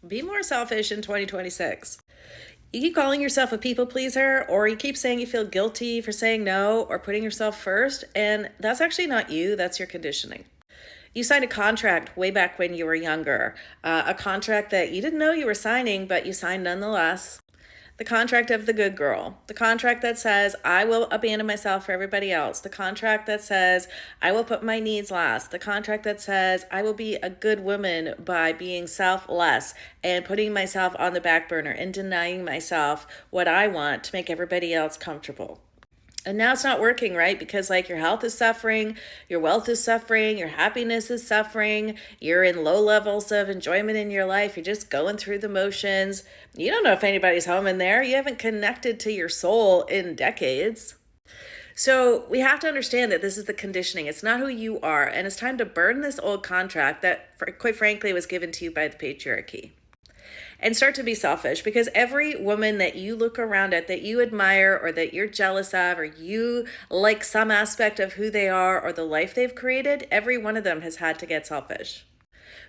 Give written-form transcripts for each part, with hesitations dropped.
Be more selfish in 2026. You keep calling yourself a people pleaser, or you keep saying you feel guilty for saying no or putting yourself first, and that's actually not you, that's your conditioning. You signed a contract way back when you were younger, a contract that you didn't know you were signing, but you signed nonetheless. The contract of the good girl, the contract that says, I will abandon myself for everybody else, the contract that says, I will put my needs last, the contract that says, I will be a good woman by being selfless and putting myself on the back burner and denying myself what I want to make everybody else comfortable. And now it's not working, right? Because like your health is suffering, your wealth is suffering, your happiness is suffering, you're in low levels of enjoyment in your life, you're just going through the motions. You don't know if anybody's home in there. You haven't connected to your soul in decades. So we have to understand that this is the conditioning. It's not who you are. And it's time to burn this old contract that, quite frankly, was given to you by the patriarchy. And start to be selfish, because every woman that you look around at that you admire or that you're jealous of or you like some aspect of who they are or the life they've created, every one of them has had to get selfish.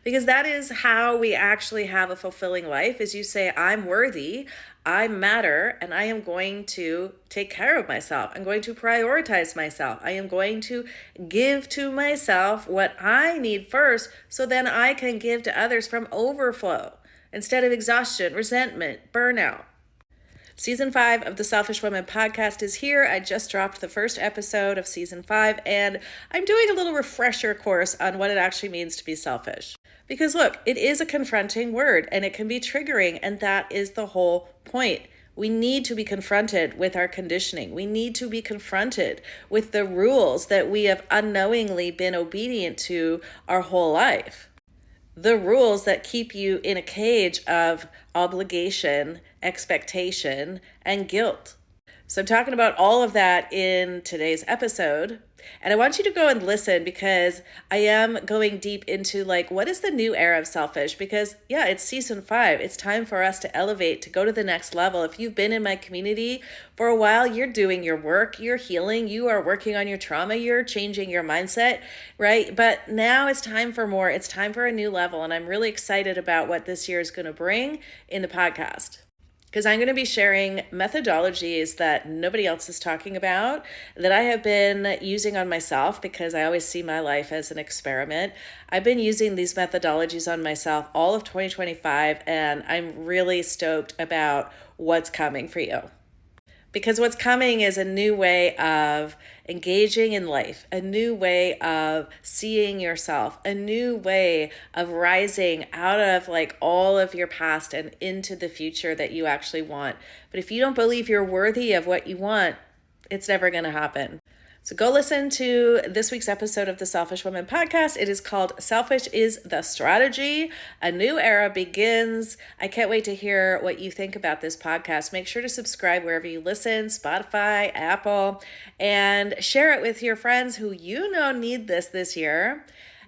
Because that is how we actually have a fulfilling life, is you say, I'm worthy, I matter, and I am going to take care of myself. I'm going to prioritize myself. I am going to give to myself what I need first, so then I can give to others from overflow instead of exhaustion, resentment, burnout. Season 5 of the Selfish Woman podcast is here. I just dropped the first episode of season 5, and I'm doing a little refresher course on what it actually means to be selfish. Because look, it is a confronting word and it can be triggering, and that is the whole point. We need to be confronted with our conditioning. We need to be confronted with the rules that we have unknowingly been obedient to our whole life. The rules that keep you in a cage of obligation, expectation, and guilt. So I'm talking about all of that in today's episode. And I want you to go and listen, because I am going deep into what is the new era of selfish? Because it's season 5. It's time for us to elevate, to go to the next level. If you've been in my community for a while, you're doing your work, you're healing, you are working on your trauma, you're changing your mindset, right? But now it's time for more. It's time for a new level. And I'm really excited about what this year is going to bring in the podcast. Because I'm going to be sharing methodologies that nobody else is talking about, that I have been using on myself, because I always see my life as an experiment. I've been using these methodologies on myself all of 2025, and I'm really stoked about what's coming for you. Because what's coming is a new way of engaging in life, a new way of seeing yourself, a new way of rising out of all of your past and into the future that you actually want. But if you don't believe you're worthy of what you want, it's never going to happen. So go listen to this week's episode of the Selfish Woman podcast. It is called Selfish is the Strategy. A new era begins. I can't wait to hear what you think about this podcast. Make sure to subscribe wherever you listen, Spotify, Apple, and share it with your friends who you know need this year.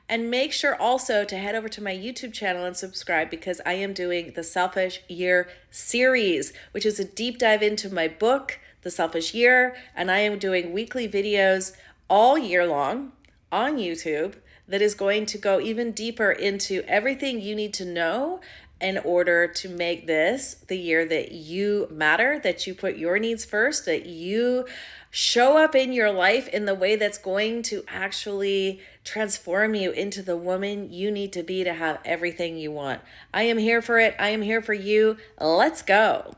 And make sure also to head over to my YouTube channel and subscribe, because I am doing the Selfish Year series, which is a deep dive into my book, The Selfish Year, and I am doing weekly videos all year long on YouTube that is going to go even deeper into everything you need to know in order to make this the year that you matter, that you put your needs first, that you show up in your life in the way that's going to actually transform you into the woman you need to be to have everything you want. I am here for it. I am here for you. Let's go.